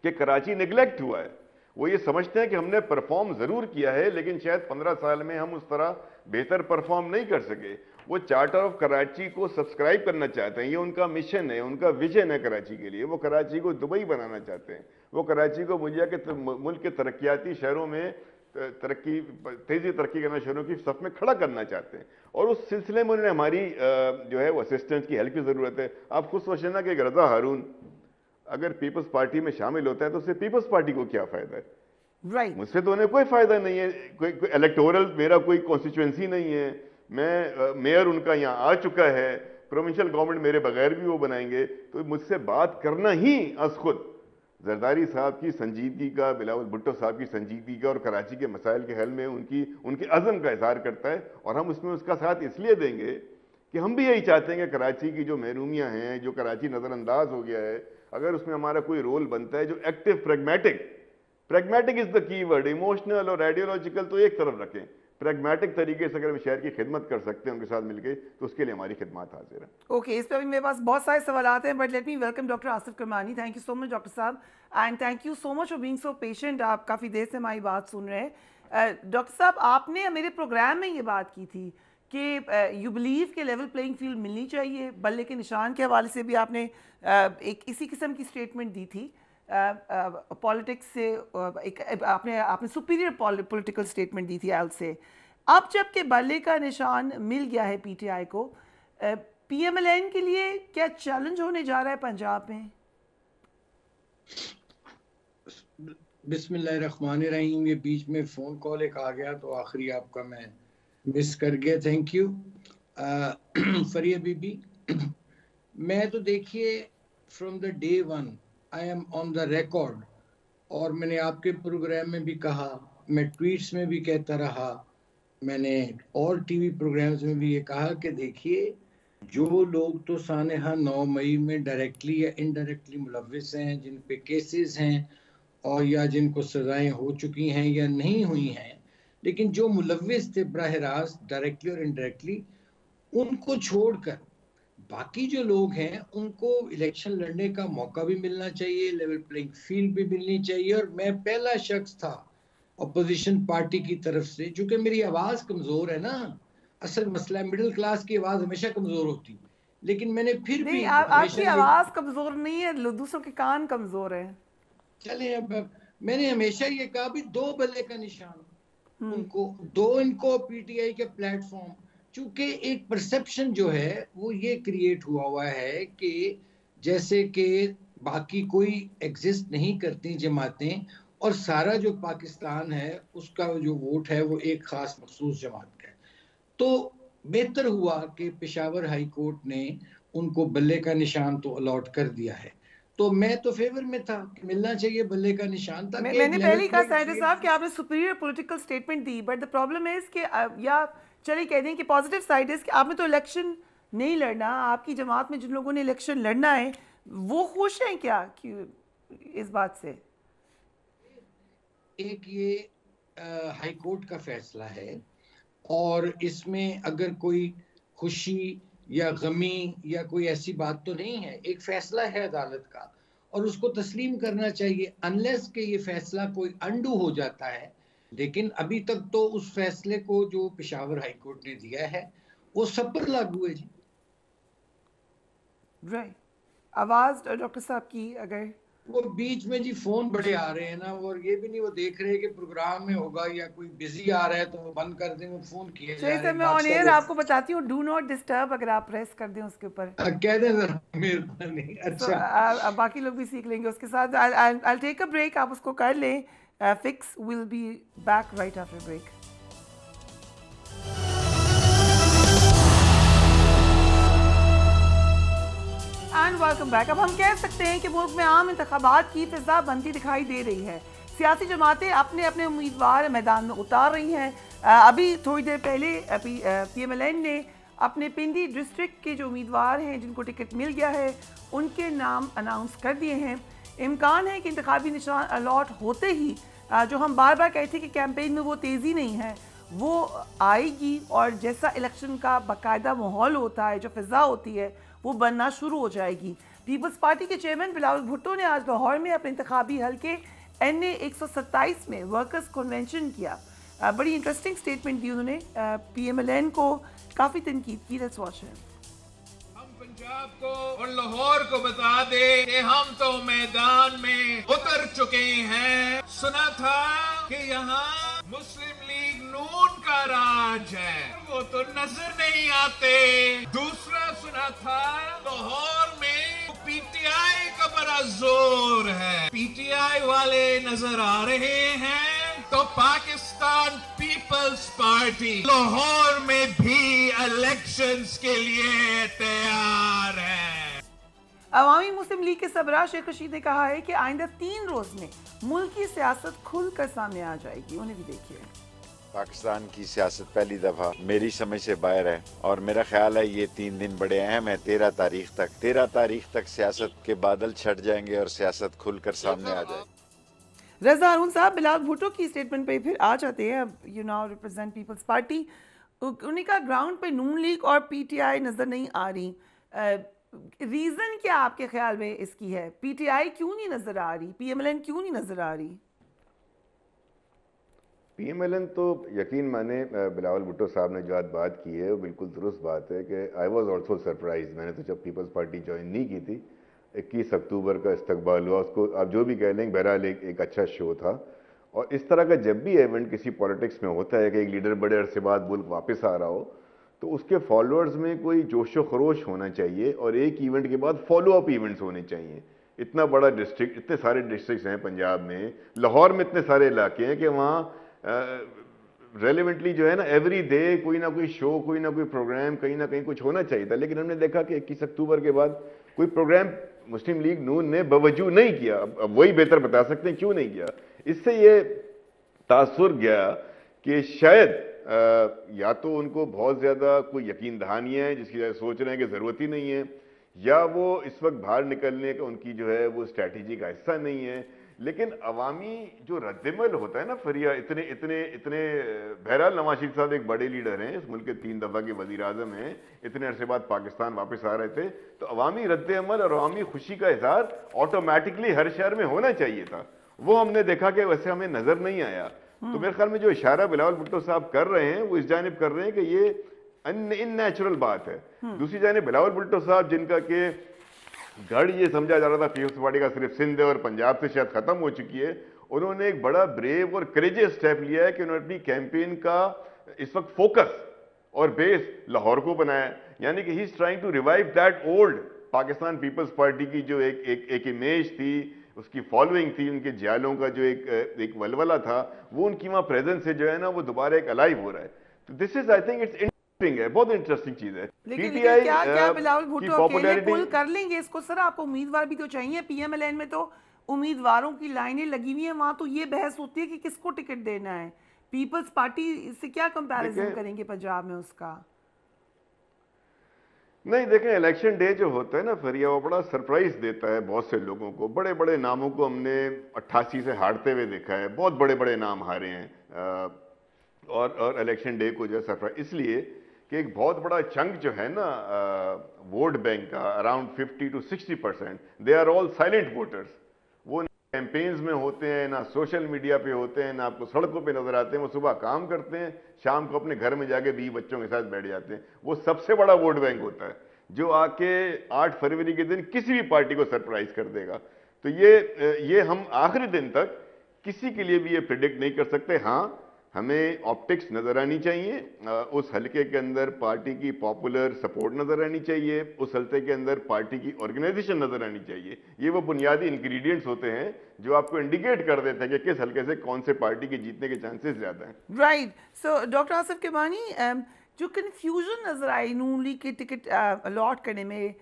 कि कराची निगलेक्ट हुआ है, वो ये समझते हैं कि हमने परफॉर्म जरूर किया है लेकिन शायद 15 साल में हम उस तरह बेहतर परफॉर्म नहीं कर सके। वो चार्टर ऑफ कराची को सब्सक्राइब करना चाहते हैं, ये उनका मिशन है, उनका विजन है कराची के लिए। वो कराची को दुबई बनाना चाहते हैं, वो कराची को मुल्क के तरक्याती शहरों में तेजी तरक्की करना शहरों की सफ में खड़ा करना चाहते हैं, और उस सिलसिले में उन्होंने हमारी जो है वो असिस्टेंस की, हेल्प की जरूरत है। आप खुद सोचना कि रज़ा हारून अगर पीपल्स पार्टी में शामिल होता है तो उससे पीपल्स पार्टी को क्या फायदा है? राइट, मुझसे तो उन्हें कोई फायदा नहीं है। कोई इलेक्टोरल मेरा कोई कॉन्स्टिट्यूएंसी नहीं है। मैं मेयर उनका यहाँ आ चुका है, प्रोविंशियल गवर्नमेंट मेरे बगैर भी वो बनाएंगे। तो मुझसे बात करना ही अस खुद जरदारी साहब की संजीदगी का, बिलावल भुट्टो साहब की संजीदगी का और कराची के मसाइल के हल में उनके अज़म का इज़हार करता है। और हम उसमें उसका साथ इसलिए देंगे कि हम भी यही चाहते हैं कि कराची की जो महरूमियाँ हैं, जो कराची नज़रअंदाज हो गया है, अगर उसमें हमारा कोई रोल बनता है जो active, pragmatic is the key word. Emotional और आइडियोलॉजिकल तो एक तरफ रखें, प्रैग्मेटिक तरीके से अगर हम शहर की खिदमत कर सकते हैं उनके साथ मिलकर, तो उसके लिए हमारी खिदमत हाजिर है। ओके, इस पर भी मेरे पास बहुत सारे सवाल आते हैं, but let me welcome doctor Asif Karmani. Thank you so much doctor sahab, and thank you so much for being so patient. आप काफ़ी देर से हमारी बात सुन रहे हैं। डॉक्टर साहब, आपने मेरे प्रोग्राम में ये बात की थी कि यू बिलीव के लेवल प्लेइंग फील्ड मिलनी चाहिए। बल्ले के निशान के हवाले से भी आपने एक इसी किस्म की स्टेटमेंट दी थी। पॉलिटिक्स से आपने सुपीरियर पॉलिटिकल स्टेटमेंट दी थी एल से। अब जबकि बल्ले का निशान मिल गया है पीटीआई को, पीएमएलएन के लिए क्या चैलेंज होने जा रहा है पंजाब में? बिस्मिल्लाहिर्रहमानिर्रहीम। ये बीच में फ़ोन कॉल एक आ गया तो आखिरी आपका मैं मिस कर गया, थैंक यू। फरिया बीबी, मैं तो देखिए from the day one I am on the record, और मैंने आपके प्रोग्राम में भी कहा, मैं ट्वीट्स में भी कहता रहा मैंने और टीवी प्रोग्राम्स में भी ये कहा कि देखिए, जो लोग तो सानेहा 9 मई में डायरेक्टली या इनडायरेक्टली मुलविस हैं, जिन पे केसेस हैं और या जिनको सजाएं हो चुकी हैं या नहीं हुई हैं, लेकिन जो मुलविस थे बराह रास्त डायरेक्टली और इनडायरेक्टली, उनको छोड़कर बाकी जो लोग हैं उनको इलेक्शन लड़ने का मौका भी मिलना चाहिए, लेवल प्लेइंग फील्ड भी मिलनी चाहिए। और मैं पहला शख्स था अपोजिशन पार्टी की तरफ से, चूंकि मेरी आवाज कमजोर है ना, असल मसला मिडिल क्लास की आवाज हमेशा कमजोर होती, लेकिन मैंने फिर भी आपकी आवाज कमजोर नहीं है, दूसरों के कान कमजोर है। चले, अब मैंने हमेशा ये कहा भी 2 बल्ले का निशान उनको, 2 इनको पीटीआई के प्लेटफॉर्म, चूंकि एक परसेप्शन जो है वो ये क्रिएट हुआ है कि जैसे कि बाकी कोई एग्जिस्ट नहीं करती जमातें और सारा जो पाकिस्तान है उसका जो वोट है वो एक खास मखसूस जमात का है। तो बेहतर हुआ कि पेशावर हाई कोर्ट ने उनको बल्ले का निशान तो अलॉट कर दिया है, तो मैं तो फेवर में था कि मिलना चाहिए बल्ले का निशान था। मैंने पहले ही कहा साइड साहब कि आपने superior political statement the, but the problem is कि या चलिए कह दें कि पॉजिटिव साइड इज कि आपने तो इलेक्शन नहीं लड़ना, आपकी जमात में जिन लोगों ने इलेक्शन लड़ना है वो खुश हैं क्या कि इस बात से? एक ये हाई कोर्ट का फैसला है और इसमें अगर कोई खुशी या गमी या कोई ऐसी बात तो नहीं है, एक फैसला है अदालत का और उसको तस्लीम करना चाहिए, अनलेस के ये फैसला कोई अंडू हो जाता है। लेकिन अभी तक तो उस फैसले को जो पेशावर हाई कोर्ट ने दिया है वो सब पर लागू है जी। राइट, आवाज डॉक्टर साहब की अगर वो बीच में जी फोन बड़े आ रहे हैं ना, और ये भी नहीं वो देख रहे कि प्रोग्राम में होगा या कोई बिजी आ रहा है तो वो बंद कर दें, वो फोन किए जा रहे हैं। मैं ऑन एयर आपको बताती हूँ डू नॉट डिस्टर्ब, अगर आप प्रेस कर दें उसके ऊपर कह दें जरा मेहरबानी। अच्छा, बाकी लोग भी सीख लेंगे उसके साथ। I'll take a break, आप उसको कर लें fix, will be back right after break. And welcome back. अब हम कह सकते हैं कि मुल्क में आम इंतखाबात की फिजा बनती दिखाई दे रही है, सियासी जमातें अपने अपने उम्मीदवार मैदान में उतार रही हैं। अभी थोड़ी देर पहले PMLN ने अपने पिंडी डिस्ट्रिक्ट के जो उम्मीदवार हैं जिनको टिकट मिल गया है उनके नाम अनाउंस कर दिए हैं। इम्कान है कि इंतखाबी निशान अलॉट होते ही जो हम बार बार कहते हैं कि कैंपेन में वो तेज़ी नहीं है वो आएगी, और जैसा इलेक्शन का बाकायदा माहौल होता है, जो फ़िज़ा होती है वो बनना शुरू हो जाएगी। पीपल्स पार्टी के चेयरमैन बिलावल भुट्टो ने आज लाहौर में अपने इंतखाबी हल्के NA 127 में वर्कर्स कन्वेंशन किया। बड़ी इंटरेस्टिंग स्टेटमेंट दी उन्होंने, PMLN को काफ़ी तनकीद की। Let's watch it. पंजाब को और लाहौर को बता दे कि हम तो मैदान में उतर चुके हैं। सुना था कि यहाँ मुस्लिम लीग नून का राज है, वो तो नजर नहीं आते। दूसरा सुना था लाहौर में PTI का बड़ा जोर है, PTI वाले नजर आ रहे हैं तो पाकिस्तान पीपल्स पार्टी लाहौर में भी इलेक्शंस के लिए तैयार है। अवामी मुस्लिम लीग के सरबराह शेख रशीद ने कहा है कि आइंदा 3 रोज में मुल्क की सियासत खुलकर सामने आ जाएगी। उन्हें भी देखिए। पाकिस्तान की सियासत पहली दफा मेरी समझ से बाहर है और मेरा ख्याल है ये 3 दिन बड़े अहम है। 13 तारीख तक सियासत के बादल छट जाएंगे और सियासत खुलकर सामने आ जाएगी। रज़ा हारून साहब बिलावल भुट्टो की स्टेटमेंट पे फिर आ जाते हैं। अब you now represent Peoples Party, उन्हीं का ग्राउंड पे नून लीग और PTI नज़र नहीं आ रही। रीज़न क्या आपके ख्याल में इसकी है? PTI क्यों नहीं नज़र आ रही? PMLN क्यों नहीं नज़र आ रही? PMLN तो यकीन माने बिलावल भुट्टो साहब ने जो बात की है वो बिल्कुल दुरुस्त बात है कि आई वॉज ऑल्सो सरप्राइज। मैंने तो जब पीपल्स पार्टी ज्वाइन नहीं की थी, 21 अक्टूबर का इस्तकबाल हुआ, उसको आप जो भी कह लें, बहरहाल एक अच्छा शो था। और इस तरह का जब भी इवेंट किसी पॉलिटिक्स में होता है कि एक लीडर बड़े अरसे बाद मुल्क वापस आ रहा हो तो उसके फॉलोअर्स में कोई जोशो खरोश होना चाहिए और एक इवेंट के बाद फॉलो अप इवेंट्स होने चाहिए। इतना बड़ा डिस्ट्रिक्ट, इतने सारे डिस्ट्रिक्ट्स हैं पंजाब में, लाहौर में इतने सारे इलाके हैं कि वहाँ रेलिवेंटली जो है ना एवरी डे कोई ना कोई शो, कोई ना कोई प्रोग्राम, कहीं ना कहीं कुछ होना चाहिए था। लेकिन हमने देखा कि 21 अक्टूबर के बाद कोई प्रोग्राम मुस्लिम लीग नून ने बवजू नहीं किया। अब वही बेहतर बता सकते हैं क्यों नहीं किया। इससे ये तासुर गया कि शायद या तो उनको बहुत ज़्यादा कोई यकीन दहानी है जिसकी वजह से सोच रहे हैं कि ज़रूरत ही नहीं है, या वो इस वक्त बाहर निकलने का उनकी जो है वो स्ट्रैटेजी का हिस्सा नहीं है। लेकिन अवामी जो रद्दमल होता है ना फरिया, इतने इतने इतने बहरहाल नवाज शरीफ साहब एक बड़े लीडर हैं, इस मुल्क के 3 दफ़ा के वज़ीर आज़म हैं, इतने अरसे बाद पाकिस्तान वापस आ रहे थे, तो अवामी रद्दमल और अवामी खुशी का इज़हार ऑटोमेटिकली हर शहर में होना चाहिए था। वो हमने देखा कि वैसे हमें नज़र नहीं आया। तो मेरे ख्याल में जो इशारा बिलावल भुट्टो साहब कर रहे हैं वो इस जानिब कर रहे हैं कि ये इननेचुरल बात है। दूसरी जानिब बिलावल भुट्टो साहब, जिनका के गढ़ ये समझा जा रहा था पीपल्स पार्टी का सिर्फ सिंध और पंजाब से शायद खत्म हो चुकी है, उन्होंने एक बड़ा ब्रेव और करेजियस स्टेप लिया है कि उन्होंने अपनी कैंपेन का इस वक्त फोकस और बेस लाहौर को बनाया। यानी कि he is trying to revive that old Pakistan Peoples Party की जो एक इमेज थी, उसकी फॉलोइंग थी, उनके जालों का जो एक वलवला था, वो उनकी वहां प्रेजेंस से जो है ना वो दोबारा एक अलाइव हो रहा है। तो this is I think it's है, बहुत इंटरेस्टिंग चीज है। लेकिन क्या बिलावल भुट्टो अकेले पुल कर लेंगे इसको? सर आपको उम्मीदवार भी तो चाहिए। पीएमएलएन में तो उम्मीदवारों की लाइनें लगी हुई हैं, वहां तो ये बहस होती है कि किसको टिकट देना है। पीपल्स पार्टी से क्या कंपैरिजन करेंगे पंजाब में उसका? नहीं, देखें, इलेक्शन डे जो होता है ना फरिया, वो बड़ा सरप्राइज देता है बहुत से लोगों को। बड़े बड़े नामों को हमने 88 से हारते हुए देखा है, बहुत बड़े बड़े नाम हारे हैं। और इलेक्शन डे को जो है सरप्राइज इसलिए कि एक बहुत बड़ा चंक जो है ना वोट बैंक का, around 50 to 60%, they are all silent voters. वो ना कैंपेन्स में होते हैं, ना सोशल मीडिया पे होते हैं, ना आपको सड़कों पे नजर आते हैं। वो सुबह काम करते हैं, शाम को अपने घर में जाके 20 बच्चों के साथ बैठ जाते हैं। वो सबसे बड़ा वोट बैंक होता है जो आके 8 फरवरी के दिन किसी भी पार्टी को सरप्राइज कर देगा। तो ये हम आखिरी दिन तक किसी के लिए भी ये प्रिडिक्ट नहीं कर सकते। हाँ, हमें ऑप्टिक्स नजर आनी चाहिए, उस हल्के के अंदर पार्टी की पॉपुलर सपोर्ट नजर आनी चाहिए, उस हल्के के अंदर पार्टी की ऑर्गेनाइजेशन नजर आनी चाहिए। ये वो बुनियादी इंग्रेडिएंट्स होते हैं जो आपको इंडिकेट कर देते हैं कि किस हल्के से कौन से पार्टी के जीतने के चांसेस ज्यादा हैं। Right. So doctor Asif Kirmani, जो कंफ्यूजन नजर आई नून लीग के टिकट अलॉट करने में,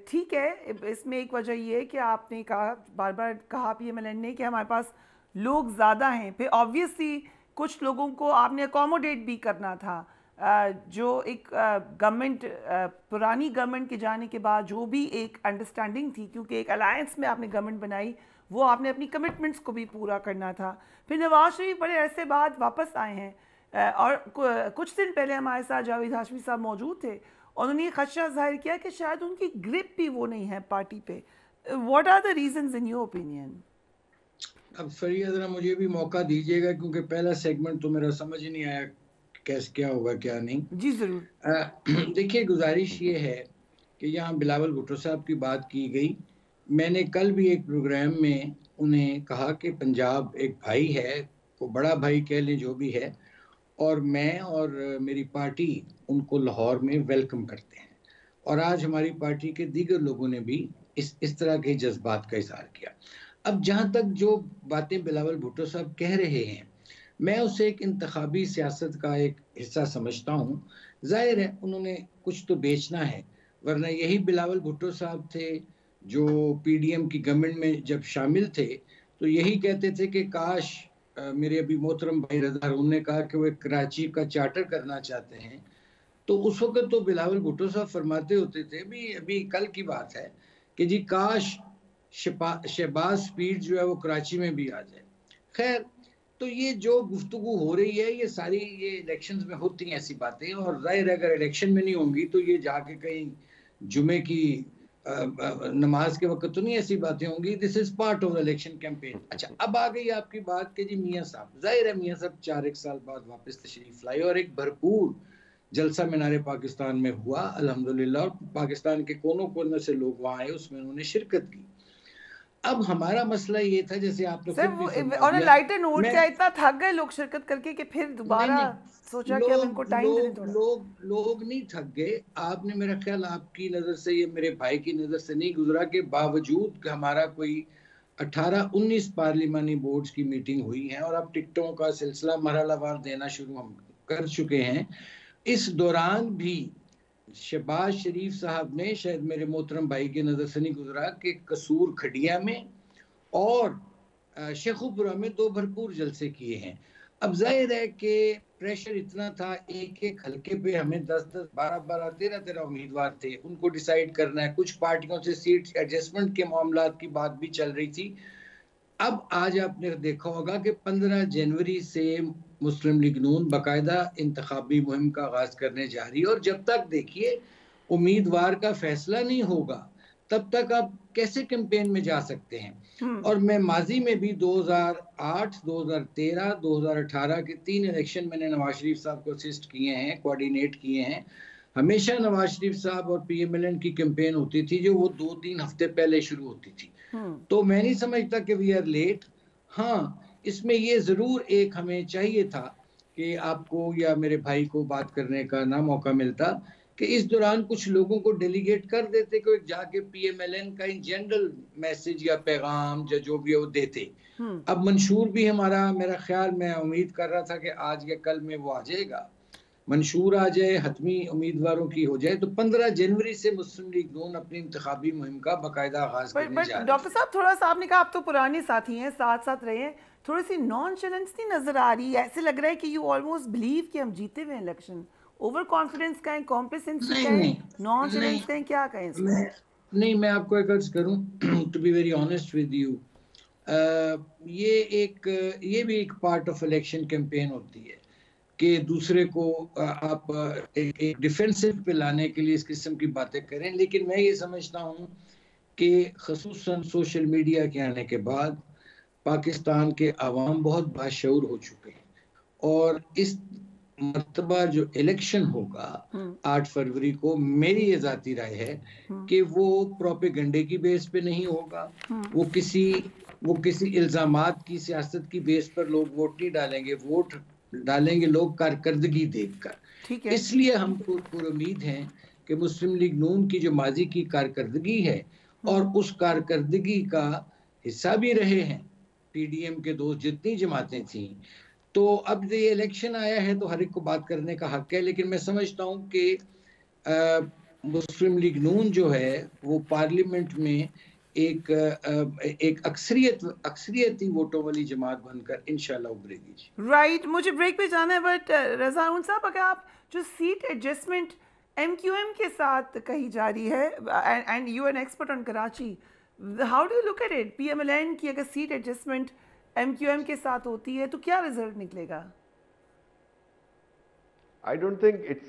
ठीक है, इसमें एक वजह ये है कि आपने कहा, बार बार कहा पीएमएलएन ने कि हमारे पास लोग ज़्यादा हैं। फिर ऑब्वियसली कुछ लोगों को आपने अकोमोडेट भी करना था। जो एक गवर्नमेंट, पुरानी गवर्नमेंट के जाने के बाद जो भी एक अंडरस्टैंडिंग थी, क्योंकि एक अलायंस में आपने गवर्नमेंट बनाई, वो आपने अपनी कमिटमेंट्स को भी पूरा करना था। फिर नवाज शरीफ बड़े अरसे बाद वापस आए हैं, और कुछ दिन पहले हमारे साथ जावेद हाशमी साहब मौजूद थे, उन्होंने ये खदशा जाहिर किया कि शायद उनकी ग्रिप भी वो नहीं है पार्टी पे। What are the reasons in your opinion? अब फरिया जरा मुझे भी मौका दीजिएगा, क्योंकि पहला सेगमेंट तो मेरा समझ ही नहीं आया कैसे क्या होगा क्या नहीं। जी जरूर। देखिए, गुजारिश ये है कि यहाँ बिलावल भुट्टो साहब की बात की गई। मैंने कल भी एक प्रोग्राम में उन्हें कहा कि पंजाब एक भाई है, वो बड़ा भाई कह लें जो भी है, और मैं और मेरी पार्टी उनको लाहौर में वेलकम करते हैं। और आज हमारी पार्टी के दीगर लोगों ने भी इस तरह के जज्बात का इज़हार किया। अब जहाँ तक जो बातें बिलावल भुट्टो साहब कह रहे हैं, मैं उसे एक इंतखाबी सियासत का एक हिस्सा समझता हूँ। जाहिर है उन्होंने कुछ तो बेचना है, वरना यही बिलावल भुट्टो साहब थे जो पीडीएम की गवर्नमेंट में जब शामिल थे तो यही कहते थे कि काश मेरे अभी मोहतरम भाई रज़ा उन्होंने कहा कि वो कराची का चार्टर करना चाहते हैं, तो उस वक्त तो बिलावल भुट्टो साहब फरमाते होते थे, अभी कल की बात है, कि जी काश शहबाज स्पीड जो है वो कराची में भी आ जाए। खैर, तो ये जो गुफ्तगू हो रही है ये सारी ये इलेक्शंस में होती हैं ऐसी बातें, और जाहिर है अगर इलेक्शन में नहीं होंगी तो ये जाके कहीं जुमे की नमाज के वक्त तो नहीं ऐसी बातें होंगी। This is part of election campaign. अच्छा, अब आ गई आपकी बात कि जी मियाँ साहब, जाहिर है मियाँ साहब 4 साल बाद वापस तशरीफ लाए और एक भरपूर जलसा मीनारे पाकिस्तान में हुआ अल्हम्दुलिल्लाह, और पाकिस्तान के कोनों कोने से लोग वहाँ आए, उसमें उन्होंने शिरकत की। अब हमारा मसला ये था, जैसे आपने और लाइटर नोट क्या इतना थक गए लोग शिरकत करके कि फिर दोबारा सोचा कि अब इनको टाइम दें थोड़ा। लोग नहीं थक गए। आपने, मेरा ख्याल आपकी नज़र से, ये मेरे भाई की नज़र से नहीं गुजरा कि बावजूद हमारा कोई 18-19 पार्लिमानी बोर्ड्स की मीटिंग हुई है और अब टिकटों का सिलसिला मरहलावार देना शुरू हम कर चुके हैं, इस दौरान भी शहबाज शरीफ साहब ने, शायद मेरे मोहतरम भाई की नज़र से नहीं गुजरा कि कसूर खडिया में और शेखुपुरा में 2 भरपूर जलसे किए हैं। अब जाहिर है कि प्रेशर इतना था, एक एक हल्के पे हमें 10-10, 12-12, 13-13 उम्मीदवार थे, उनको डिसाइड करना है। कुछ पार्टियों से सीट एडजस्टमेंट के मामलात की बात भी चल रही थी। अब आज आपने देखा होगा कि 15 जनवरी से मुस्लिम लीग नून बाकायदा इंतखाबी मुहिम का आगाज करने जा रही है, और जब तक देखिए उम्मीदवार का फैसला नहीं होगा तब तक आप कैसे कैंपेन में जा सकते हैं। और मैं माजी में भी 2008, 2013, 2018 के 3 इलेक्शन मैंने नवाज शरीफ साहब को असिस्ट किए हैं, कोऑर्डिनेट किए हैं। हमेशा नवाज शरीफ साहब और PMLN की कैंपेन होती थी जो वो 2-3 हफ्ते पहले शुरू होती थी। तो मैं नहीं समझता कि वी आर लेट। हाँ, इसमें ये जरूर एक हमें चाहिए था कि आपको या मेरे भाई को बात करने का ना मौका मिलता कि इस दौरान कुछ लोगों को डेलीगेट कर देते कि जाके PMLN का इन जनरल मैसेज या पैगाम या जो भी वो देते। अब मंशूर भी हमारा, मेरा ख्याल, मैं उम्मीद कर रहा था कि आज या कल में वो आ जाएगा, मंशूर आ जाए, हतमी उम्मीदवारों की हो जाए, तो 15 जनवरी से मुस्लिम लीग नून अपनी इंतखाबी मुहिम का बाकायदा आगाज करने जा रही है। डॉक्टर साहब, थोड़ा सा आपने कहा आप तो पुराने साथी हैं, साथ साथ रहे हैं, थोड़ी सी नॉनचैलेंस नहीं नजर आ रही? ऐसे लग रहा है कि यू ऑलमोस्ट बिलीव कि हम जीते हुए इलेक्शन। ओवर कॉन्फिडेंस का है, कॉम्प्लेसेंसी का है, नॉनचैलेंस का है, क्या कहें? नहीं, मैं आपको एक अर्ज करूं, to be very honest with you, ये भी एक पार्ट ऑफ इलेक्शन कैंपेन होती है कि दूसरे को आप एक डिफेंसिव पे लाने के लिए इस किस्म की बातें करें। लेकिन मैं ये समझता हूँ कि ख़ुसूसन सोशल मीडिया के आने के बाद पाकिस्तान के अवाम बहुत बाशऊर हो चुके हैं, और इस मरतबा जो इलेक्शन होगा 8 फरवरी को, मेरी ये जाती राय है कि वो प्रोपेगेंडे की बेस पे नहीं होगा, वो किसी इल्जामात की सियासत की बेस पर लोग वोट नहीं डालेंगे, वोट डालेंगे लोग कारकर्दगी देखकर। इसलिए हमको पूरी उम्मीद है कि मुस्लिम लीग नून की जो माजी की कारकर्दगी है और उस कारकर्दगी का हिस्सा भी रहे हैं PDM के दोस्त जितनी जमातें थी, तो अब ये इलेक्शन आया है तो हर एक को बात करने का हक है। लेकिन मैं समझता हूँ कि मुस्लिम लीग नून जो है वो पार्लियामेंट में एक अक्सरियती वोटों वाली जमात बनकर इंशाल्लाह उभरेगी। राइट, मुझे ब्रेक पे जाना है, बट रज़ा साहब, अगर आप जो सीट एडजस्टमेंट MQM के साथ कही जा रही है, and you an expert on Karachi, how do you look at it? PMLN की अगर सीट एडजस्टमेंट MQM के साथ होती है तो क्या रिजल्ट निकलेगा? आई डोंट थिंक इट्स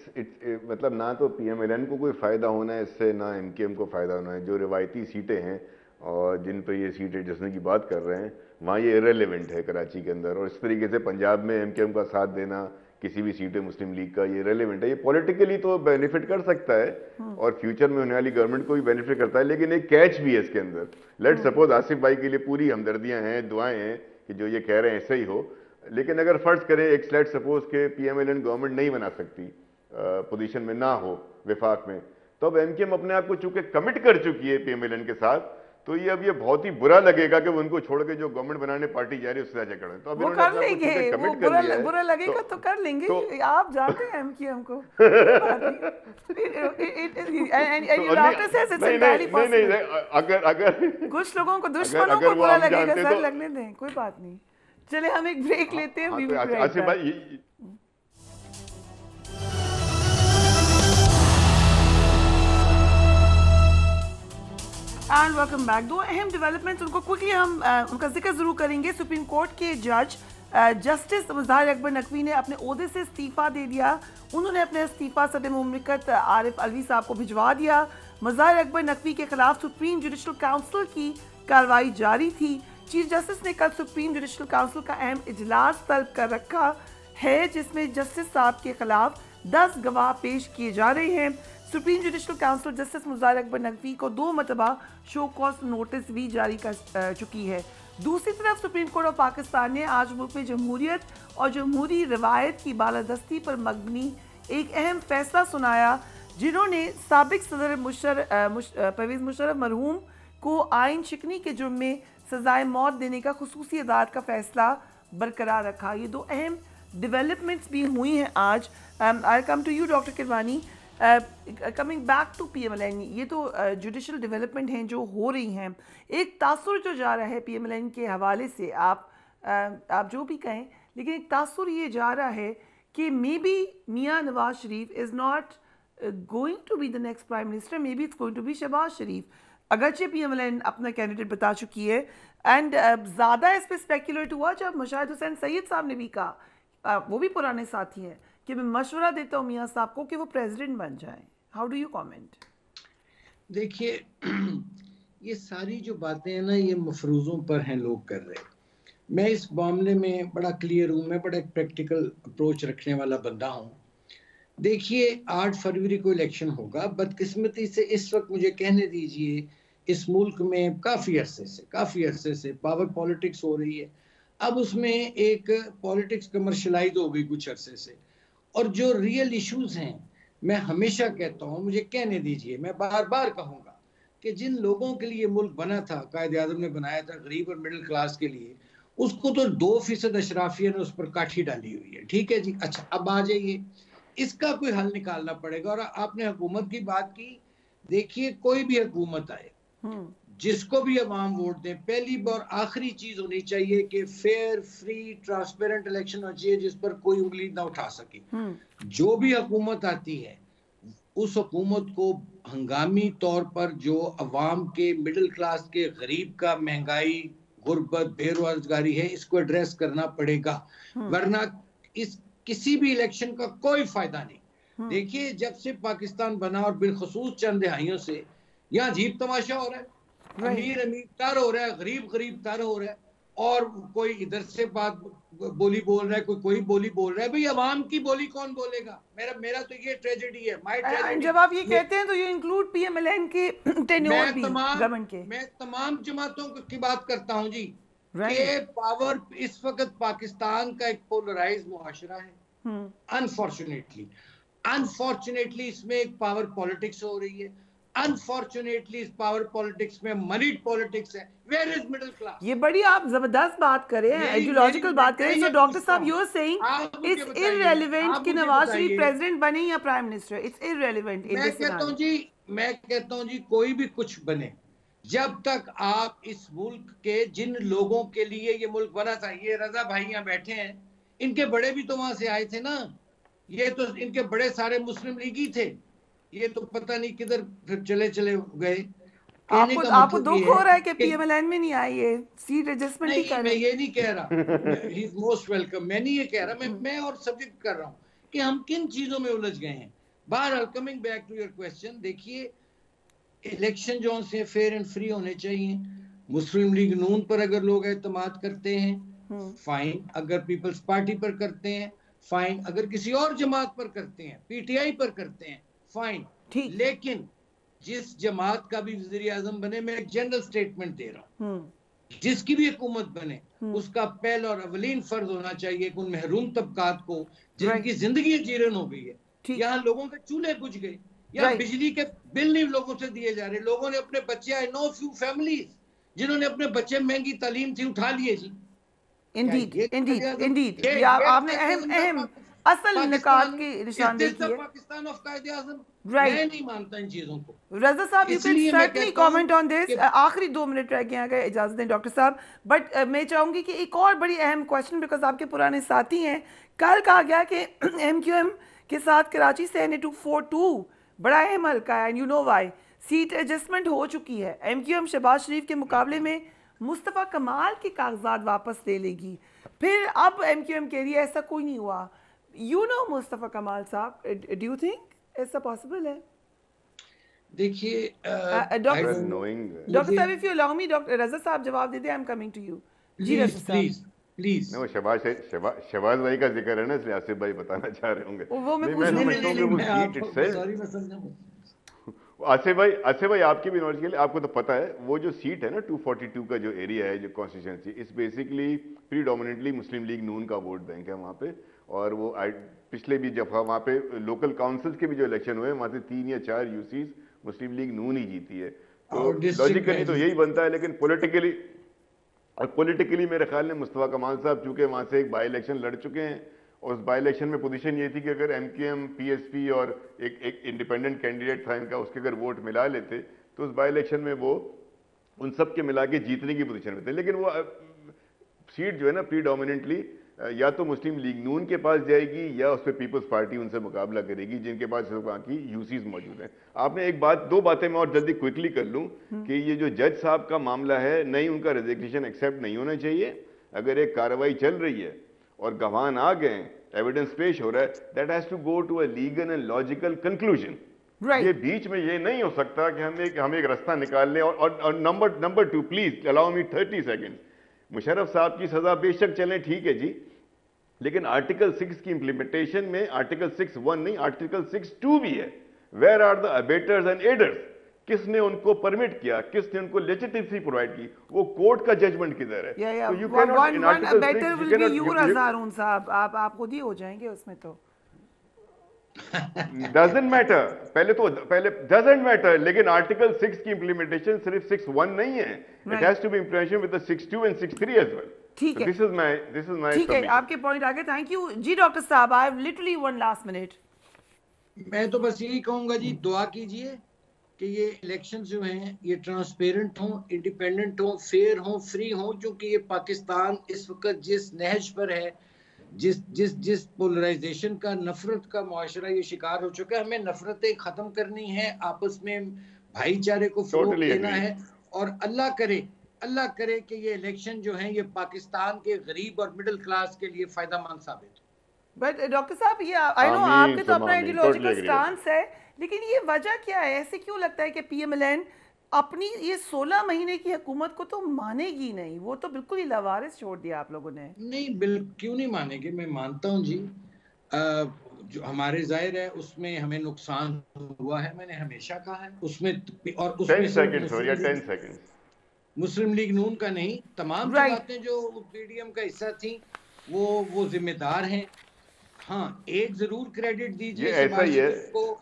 मतलब ना तो PMLN को कोई फ़ायदा होना है इससे, ना MQM को फ़ायदा होना है। जो रिवायती सीटें हैं और जिन पर ये सीटें जिसने की बात कर रहे हैं, वहाँ ये इरेलीवेंट है कराची के अंदर, और इस तरीके से पंजाब में MQM का साथ देना किसी भी सीटें मुस्लिम लीग का, ये रेलेवेंट है। ये पॉलिटिकली तो बेनिफिट कर सकता है और फ्यूचर में होने वाली गवर्नमेंट को भी बेनिफिट करता है, लेकिन एक कैच भी है इसके अंदर। लेट सपोज आसिफ भाई के लिए पूरी हमदर्दियां हैं, दुआएं हैं कि जो ये कह रहे हैं ऐसे ही हो, लेकिन अगर फर्ज करें एक लेट सपोज के PMLN गवर्नमेंट नहीं बना सकती, पोजीशन में ना हो विफाक में, तो अब MQM अपने आप को चूंकि कमिट कर चुकी है PMLN के साथ, तो ये बहुत ही बुरा लगेगा कि उनको छोड़ के जो गवर्नमेंट बनाने पार्टी जा रही है उससे आगे करें। तो वो कर लेंगे, वो बुरा लगेगा तो कर लेंगे, तो आप जानते हैं MQM को। अगर कुछ लोगों को दुश्मनों को बुरा लगेगा, सर लगने दें, कोई बात नहीं। चले हम एक ब्रेक लेते हैं। आसिफ भाई, एंड वेलकम बैक। दो अहम डेवलपमेंट्स, उनको क्विकली हम उनका जिक्र जरूर करेंगे। सुप्रीम कोर्ट के जज जस्टिस मुज़ाहिर अकबर नकवी ने अपने ओहदे से इस्तीफा दे दिया। उन्होंने अपने इस्तीफा सदर मुमलिकत आरिफ अलवी साहब को भिजवा दिया। मुज़ाहिर अकबर नकवी के खिलाफ सुप्रीम जुडिशल काउंसिल की कार्रवाई जारी थी। चीफ जस्टिस ने कल सुप्रीम जुडिशल काउंसिल का अहम इजलास तलब कर रखा है, जिसमें जस्टिस साहब के खिलाफ 10 गवाह पेश किए जा रहे हैं। Supreme judicial council justice Mazahar Akbar Naqvi को 2 मरतबा शो कॉज नोटिस भी जारी कर चुकी है। दूसरी तरफ सुप्रीम कोर्ट ऑफ पाकिस्तान ने आज मुल्क में जमहूरियत और जमहूरी रवायत की बालादस्ती पर मबनी एक अहम फैसला सुनाया, जिन्होंने साबिक सदर परवेज़ मुशर्रफ मरहूम को आइन शिकनी के जुर्म में सजाए मौत देने का खुसूसी अदालत का फैसला बरकरार रखा। ये 2 अहम डेवलपमेंट्स भी हुई हैं आज। I come to you doctor Kirwani, coming back to PMLN, ये तो जुडिशल डेवलपमेंट हैं जो हो रही हैं। एक तासुर जो जा रहा है PMLN के हवाले से, आप जो भी कहें, लेकिन एक तासुर ये जा रहा है कि maybe Mian Nawaz Sharif is not going to be the next prime minister, maybe it's going to be Shahbaz Sharif, अगरचे PMLN अपना कैंडिडेट बता चुकी है। एंड ज़्यादा इस पर स्पेकुलेट हुआ जब मुशाहिद हुसैन सैयद साहब ने भी कहा, वो भी पुराने साथी हैं, कि मैं मशवरा देता हूँ मियाँ साहब को कि वो प्रेसिडेंट बन जाएं। How do you comment? देखिए ये सारी जो बातें हैं ना, ये मफरूज़ों पर हैं लोग कर रहे। मैं इस मामले में बड़ा क्लियर हूँ, मैं बड़ा एक प्रैक्टिकल अप्रोच रखने वाला बंदा हूँ। देखिए 8 फरवरी को इलेक्शन होगा। बदकिस्मती से इस वक्त मुझे कहने दीजिए इस मुल्क में काफ़ी अरसे से पावर पॉलिटिक्स हो रही है। अब उसमें एक पॉलिटिक्स कमर्शलाइज हो गई कुछ अरसे से, और जो रियल इश्यूज हैं, मैं हमेशा कहता हूँ, मुझे कहने दीजिए, मैं बार बार कहूँगा कि जिन लोगों के लिए मुल्क बना था, कायदे आज़म ने बनाया था गरीब और मिडिल क्लास के लिए, उसको तो 2% अशराफिया ने उस पर काठी डाली हुई है। ठीक है जी, अच्छा अब आ जाइए, इसका कोई हल निकालना पड़ेगा। और आपने हुकूमत की बात की, देखिए कोई भी हुकूमत आए, जिसको भी अवाम वोट दें, पहली और आखिरी चीज होनी चाहिए कि फेयर, फ्री, ट्रांसपेरेंट इलेक्शन होना चाहिए जिस पर कोई उंगली ना उठा सके। जो भी हुकूमत आती है उस हुकूमत को हंगामी तौर पर जो अवाम के, मिडिल क्लास के, गरीब का महंगाई, गुर्बत, बेरोजगारी है, इसको एड्रेस करना पड़ेगा, वरना इस किसी भी इलेक्शन का कोई फायदा नहीं। देखिए जब से पाकिस्तान बना और बिलखसूस चंद दिहाइयों से यहाँ अजीब तमाशा हो रहा है, अमीर अमीर तर हो रहा है, गरीब गरीब तर हो रहा है, और कोई इधर से बात बोली बोल रहा है, कोई बोली बोल रहा है। भाई अवाम की बोली कौन बोलेगा? मेरा तो ये ट्रेजेडी है, माय ट्रेजेडी। जब आप ये कहते हैं तो ये इंक्लूड PMLN के टेन्योर भी गवर्नमेंट के। मैं तमाम जमातों की बात करता हूँ जी, कि पावर इस वक्त पाकिस्तान का एक पोलराइज मुआशरा है। अनफॉर्चुनेटली इसमें एक पावर पॉलिटिक्स हो रही है। अनफॉर्चुनेटली इस पावर पॉलिटिक्स में मनी पॉलिटिक्स है। Where is middle class? ये बड़ी आप जबरदस्त बात कर रहे हैं, आइडियोलॉजिकल बात कर रहे हैं। सो डॉक्टर साहब, you are saying it's irrelevant कि नवाज शरीफ प्रेसिडेंट बने या prime minister, it's irrelevant in this scenario. मैं कहता हूं जी कोई भी कुछ बने, जब तक आप इस मुल्क के, जिन लोगों के लिए ये मुल्क बना था, ये रजा भाई यहाँ बैठे हैं, इनके बड़े भी तो वहां से आए थे ना, ये तो इनके बड़े सारे मुस्लिम लीगी थे, ये तो पता नहीं किधर फिर चले गए। आपको दुख हो रहा है कि PMLN में नहीं आई, ये सीट एडजस्टमेंट ही कर रहे हैं। मैं ये नहीं कह रहा, ही इज मोस्ट वेलकम, मैं नहीं ये कह रहा, मैं और सब्जेक्ट कर रहा हूँ कि हम किन चीजों में उलझ गए हैं। बहरहाल coming back to your question, देखिए इलेक्शन जो से फेयर एंड फ्री होने चाहिए। मुस्लिम लीग नून पर अगर लोग एतमाद करते हैं फाइन, अगर पीपल्स पार्टी पर करते हैं फाइन, अगर किसी और जमात पर करते हैं, PTI पर करते हैं फाइन, लेकिन जिस जमात का भी वज़ीर आज़म बने, मैं एक जनरल स्टेटमेंट दे रहा हूँ, जिसकी भी हुकूमत बने, उसका पहला और अवलीन फर्ज होना चाहिए कि उन महरूम तबकात को जिनकी जिंदगी जीरन हो गई है, यहाँ लोगों के चूल्हे बुझ गए, यहाँ बिजली के बिल नहीं लोगों से दिए जा रहे, लोगों ने अपने बच्चे, आई नो फ्यू फैमिलीज जिन्होंने अपने बच्चे, महंगी तालीम थी, उठा लिए जी। इंडीड आपने अहम असल निकात की निशानदेही की है। पाकिस्तान ऑफ कायदे आज़म, मैं नहीं मानता इन चीजों को। रजा साहब, you can certainly comment on this. आखिरी 2 मिनट रह गए, अगर इजाजत दें डॉक्टर साहब, बट मैं चाहूंगी कि एक और बड़ी अहम क्वेश्चन, बिकॉज आपके पुराने साथी हैं, कल कहा गया कि MQM के साथ कराची से NA-242 बड़ा अहम हल्का है, and you know why, seat adjustment हो चुकी है। MQM शहबाज शरीफ के मुकाबले में मुस्तफ़ा कमाल के कागजात वापस ले लेगी। फिर अब MQM कह रही है ऐसा कोई नहीं हुआ। You know Mustafa Kamal sahab, do you think ऐसा पॉसिबल है? देखिए doctor sahab, if you allow me, doctor Raza sahab जवाब दे दे, I am coming to you. जी रजा साहब, प्लीज। वो शहबाज भाई का जिक्र है ना, इसलिए आसिफ भाई बताना चाह रहे होंगे। वो मैं आसिफ भाई आपकी भी नॉलेज के लिए, आपको तो पता है वो जो सीट है ना 242 का जो एरिया है, जो कॉन्स्टिट्यूंसी, इस बेसिकली प्रीडोमिनेटली मुस्लिम लीग नून का वोट बैंक है वहाँ पे। और वो पिछले भी जब वहाँ पे लोकल काउंसिल्स के भी जो इलेक्शन हुए, वहाँ से 3 या 4 UCs मुस्लिम लीग नून ही जीती है। तो लॉजिकली तो यही बनता है, लेकिन पॉलिटिकली मेरे ख्याल में मुस्तफ़ा कमाल साहब चूंकि वहाँ से एक बाई इलेक्शन लड़ चुके हैं, और उस बाई इलेक्शन में पोजीशन ये थी कि अगर MQM, PSP और एक इंडिपेंडेंट कैंडिडेट था इनका, उसके अगर वोट मिला लेते तो उस बाई इलेक्शन में वो उन सब के मिला के जीतने की पोजीशन में थे। लेकिन वो सीट जो है ना प्रीडोमिनेंटली या तो मुस्लिम लीग नून के पास जाएगी या उस पर पीपल्स पार्टी उनसे मुकाबला करेगी जिनके पास वहाँ की यूसीज मौजूद हैं। आपने एक बात, दो बातें मैं और जल्दी क्विकली कर लूँ कि ये जो जज साहब का मामला है, नहीं उनका रेजिग्नेशन एक्सेप्ट नहीं होना चाहिए। अगर एक कार्रवाई चल रही है और गवाह आ गए, एविडेंस पेश हो रहा है, that has to go to a legal and logical conclusion. ये बीच में ये नहीं हो सकता कि हम एक रास्ता निकाल लें। और number 2, please allow me 30 second. Musharraf साहब की सजा बेशक चलें, ठीक है जी, लेकिन आर्टिकल 6 की इंप्लीमेंटेशन में आर्टिकल 6(1) नहीं, आर्टिकल 6(2) भी है। Where are the abettors and aiders? किसने उनको परमिट किया, किसने उनको लेजिटिमेसी प्रोवाइड की? वो कोर्ट का जजमेंट किधर है? तो you can not in article 6 साहब आप खुद ही हो जाएंगे उसमें। तो डजंट मैटर, पहले डजंट मैटर, लेकिन आर्टिकल 6 की इंप्लीमेंटेशन सिर्फ 6(1) नहीं है, it has to be implementation with the 6(2) and 6(3) as well. ठीक है, दिस इज माय ठीक है, आपके पॉइंट आ गए। थैंक यू जी डॉक्टर साहब। I have literally 1 last minute. मैं तो बस यही कहूंगा जी, दुआ कीजिए कि ये इलेक्शन जो हैं ये ट्रांसपेरेंट हों, इंडिपेंडेंट हों, फेयर हों, फ्री हों, क्योंकि ये पाकिस्तान इस वक्त जिस नहज पर है, जिस पोलराइजेशन का, नफरत का मुआशरा ये शिकार हो चुका है, हमें नफरतें खत्म करनी है, आपस में भाईचारे को फरोग देना है। और अल्लाह करे कि ये इलेक्शन जो है ये पाकिस्तान के गरीब और मिडिल क्लास के लिए फायदेमंद साबित हो। बट डॉक्टर साहब, ये आई नो आपके तो अपना आइडियोलॉजिकल स्टांस है, लेकिन ये वजह क्या है? ऐसे क्यों लगता है कि पीएमएलएन अपनी ये 16 महीने की हुकूमत को तो मानेगी नहीं? वो तो बिल्कुल ही लवारिस छोड़ दिया आप लोगों ने। नहीं, बिल्कुल क्यों नहीं मानेंगे, मैं मानता हूँ जी। जो हमारे जाहिर है उसमें हमें नुकसान हुआ है, मैंने हमेशा कहा है उसमें। और उसमें 10 सेकंड मुस्लिम लीग नून का नहीं, तमाम बातें जो पीडीएम का हिस्सा थी वो जिम्मेदार हैं। हाँ, एक जरूर क्रेडिट दीजिए, ऐसा ही है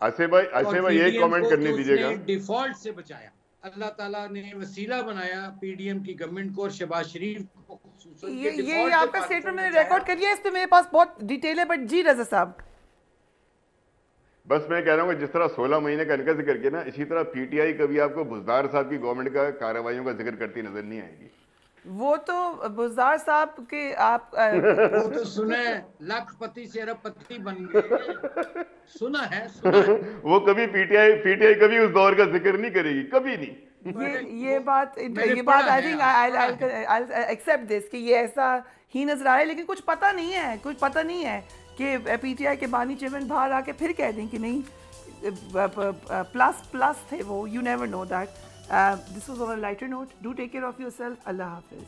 आसिफ भाई एक कमेंट करने दीजिएगा। डिफॉल्ट से बचाया, अल्लाह ताला ने वसीला बनाया पीडीएम की गवर्नमेंट को और शहबाज शरीफ को। ये आपका स्टेटमेंट मैंने रिकॉर्ड कर लिया, इस पे मेरे पास बहुत डिटेल है। बट जी रजा साहब, बस मैं कह रहा हूँ जिस तरह 16 महीने का इनका जिक्र किया ना, इसी तरह पीटीआई कभी आपको बुज़दार साहब की गवर्नमेंट का कार्रवाइयों का जिक्र करती नजर नहीं आएगी। वो तो बुज़दार साहब के आप वो तो सुने लाखपति से अरबपति बन गए, सुना है। वो कभी पीटीआई कभी उस दौर का जिक्र नहीं करेगी, कभी नहीं। ये बात I think I accept this कि ये ऐसा ही नजर आए, लेकिन कुछ पता नहीं है कि पीटीआई के बानी चेयरमैन बाहर आके फिर कह दें कि नहीं प्लस थे वो। You never know that. This was on a lighter note. Do take care of yourself. Allah Hafiz.